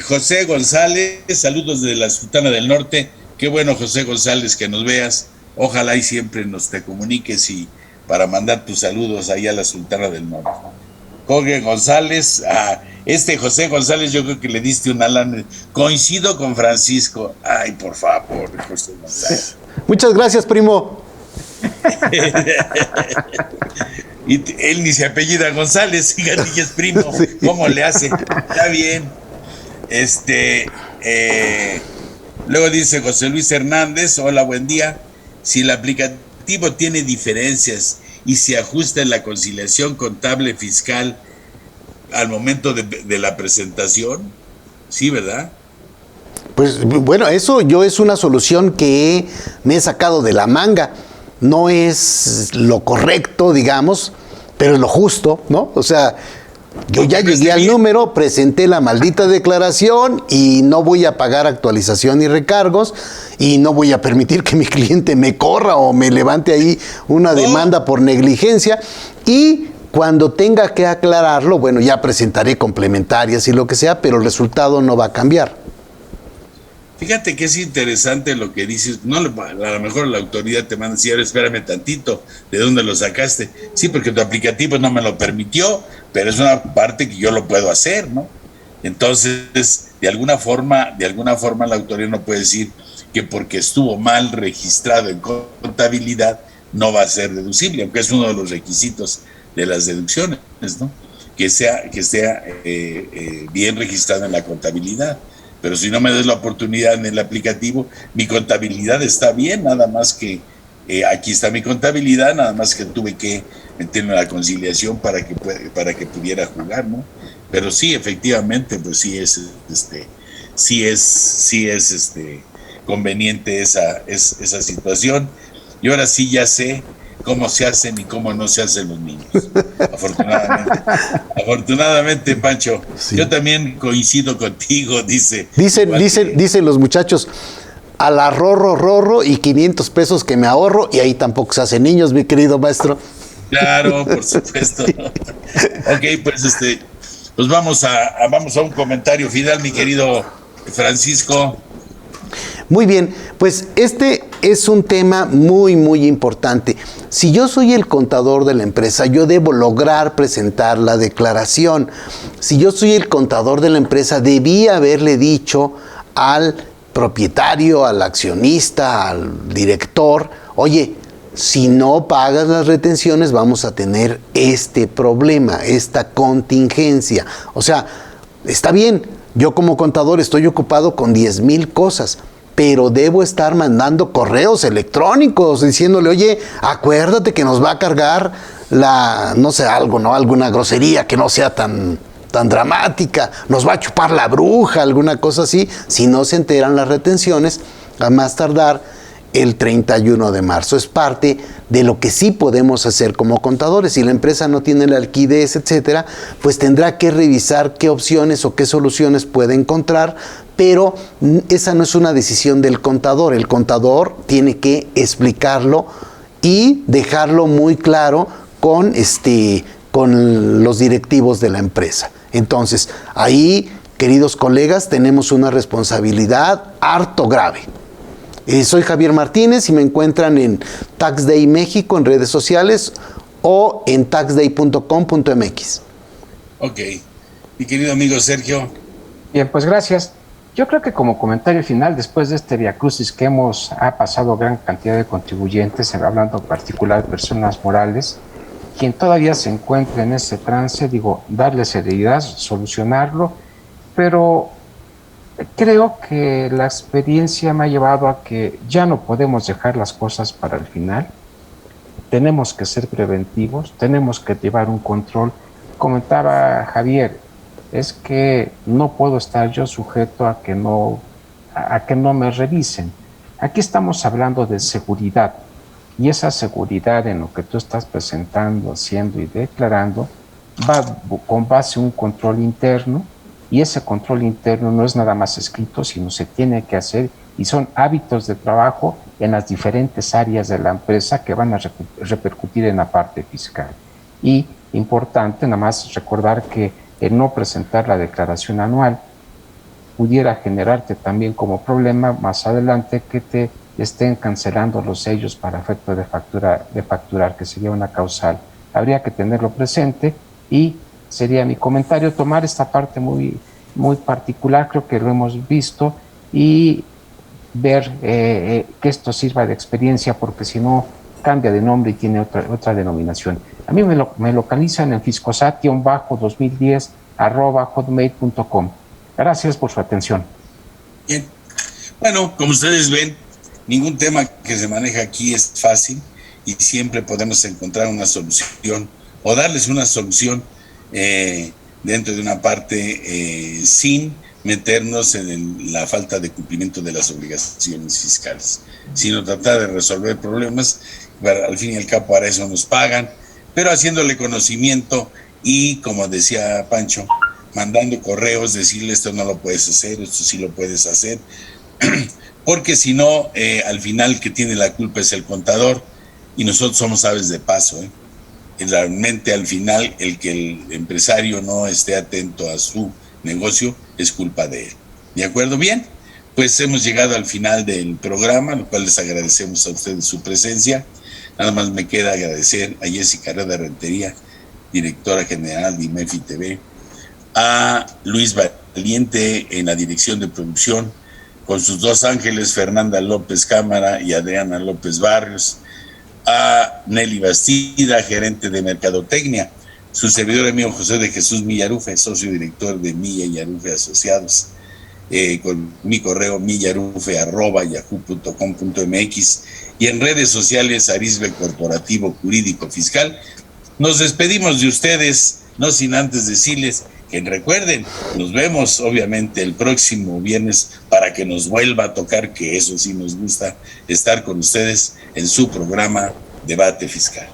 José González, saludos de la Sultana del Norte. Qué bueno, José González, que nos veas. Ojalá y siempre te comuniques y para mandar tus saludos ahí a la Sultana del Norte. Jorge González, José González, yo creo que le diste una lana. Coincido con Francisco. Ay, por favor, José González. Muchas gracias, primo. Y él ni se apellida González, fíjate que es primo. ¿Cómo le hace? Está bien. Luego dice José Luis Hernández, hola, buen día. Si el aplicativo tiene diferencias y se ajusta en la conciliación contable fiscal al momento de la presentación, sí, ¿verdad? Pues bueno, eso es una solución que me he sacado de la manga. No es lo correcto, digamos, pero es lo justo, ¿no? O sea, yo ya llegué al número, presenté la maldita declaración y no voy a pagar actualización ni recargos y no voy a permitir que mi cliente me corra o me levante ahí una demanda por negligencia. Y cuando tenga que aclararlo, bueno, ya presentaré complementarias y lo que sea, pero el resultado no va a cambiar. Fíjate que es interesante lo que dices. No, a lo mejor la autoridad te manda a decir, espérame tantito, ¿de dónde lo sacaste? Sí, porque tu aplicativo no me lo permitió, pero es una parte que yo lo puedo hacer, ¿no? Entonces, de alguna forma la autoridad no puede decir que porque estuvo mal registrado en contabilidad no va a ser deducible, aunque es uno de los requisitos de las deducciones, ¿no? Que sea bien registrado en la contabilidad. Pero si no me des la oportunidad en el aplicativo, mi contabilidad está bien, nada más que aquí está mi contabilidad, nada más que tuve que meterme en la conciliación para que pudiera jugar, ¿no? Pero sí, efectivamente, pues sí es conveniente esa situación. Y ahora sí ya sé cómo se hacen y cómo no se hacen los niños. Afortunadamente, Pancho, sí. Yo también coincido contigo, dicen los muchachos, a la rorro y 500 pesos que me ahorro, y ahí tampoco se hacen niños, mi querido maestro. Claro, por supuesto. Ok, pues vamos a un comentario final, mi querido Francisco. Muy bien, pues este es un tema muy, muy importante. Si yo soy el contador de la empresa, yo debo lograr presentar la declaración. Si yo soy el contador de la empresa, debí haberle dicho al propietario, al accionista, al director, oye, si no pagas las retenciones, vamos a tener este problema, esta contingencia. O sea, está bien, yo como contador estoy ocupado con 10,000 cosas, pero debo estar mandando correos electrónicos diciéndole, oye, acuérdate que nos va a cargar alguna grosería que no sea tan dramática, nos va a chupar la bruja, alguna cosa así. Si no se enteran las retenciones, a más tardar el 31 de marzo. Es parte de lo que sí podemos hacer como contadores. Si la empresa no tiene la liquidez, etcétera, pues tendrá que revisar qué opciones o qué soluciones puede encontrar, pero esa no es una decisión del contador. El contador tiene que explicarlo y dejarlo muy claro con los directivos de la empresa. Entonces, ahí, queridos colegas, tenemos una responsabilidad harto grave. Soy Javier Martínez y me encuentran en Tax Day México en redes sociales o en taxday.com.mx. Ok. Mi querido amigo Sergio. Bien, pues gracias. Yo creo que como comentario final, después de este viacrucis que ha pasado gran cantidad de contribuyentes, hablando en particular de personas morales, quien todavía se encuentra en ese trance, darle seriedad, solucionarlo, pero creo que la experiencia me ha llevado a que ya no podemos dejar las cosas para el final. Tenemos que ser preventivos, tenemos que llevar un control. Comentaba Javier, es que no puedo estar yo sujeto a que no me revisen. Aquí estamos hablando de seguridad, y esa seguridad en lo que tú estás presentando, haciendo y declarando va con base a un control interno, y ese control interno no es nada más escrito, sino se tiene que hacer, y son hábitos de trabajo en las diferentes áreas de la empresa que van a repercutir en la parte fiscal. Y importante nada más recordar que el no presentar la declaración anual pudiera generarte también como problema más adelante que te estén cancelando los sellos para efecto de facturar, que sería una causal. Habría que tenerlo presente, y sería mi comentario tomar esta parte muy, muy particular, creo que lo hemos visto, y ver que esto sirva de experiencia, porque si no cambia de nombre y tiene otra denominación. A mí me localizan en fiscosat-2010@hotmail.com. Gracias por su atención. Bien. Bueno, como ustedes ven, ningún tema que se maneja aquí es fácil, y siempre podemos encontrar una solución o darles una solución dentro de una parte sin meternos en la falta de cumplimiento de las obligaciones fiscales, sino tratar de resolver problemas. Al fin y al cabo para eso nos pagan, pero haciéndole conocimiento y, como decía Pancho, mandando correos, decirle esto no lo puedes hacer, esto sí lo puedes hacer, porque si no, al final que tiene la culpa es el contador, y nosotros somos aves de paso. Realmente al final el que el empresario no esté atento a su negocio es culpa de él. ¿De acuerdo? Bien, pues hemos llegado al final del programa, lo cual les agradecemos a ustedes su presencia. Nada más me queda agradecer a Jessica Reda Rentería, directora general de IMEFI TV, a Luis Valiente en la dirección de producción, con sus dos ángeles, Fernanda López Cámara y Adriana López Barrios, a Nelly Bastida, gerente de Mercadotecnia, su servidor amigo José de Jesús Millarufe, socio director de Milla y Arufe Asociados, con mi correo millarufe@yahoo.com.mx, y en redes sociales Arisbe Corporativo Jurídico Fiscal. Nos despedimos de ustedes, no sin antes decirles que recuerden, nos vemos obviamente el próximo viernes para que nos vuelva a tocar, que eso sí nos gusta, estar con ustedes en su programa Debate Fiscal.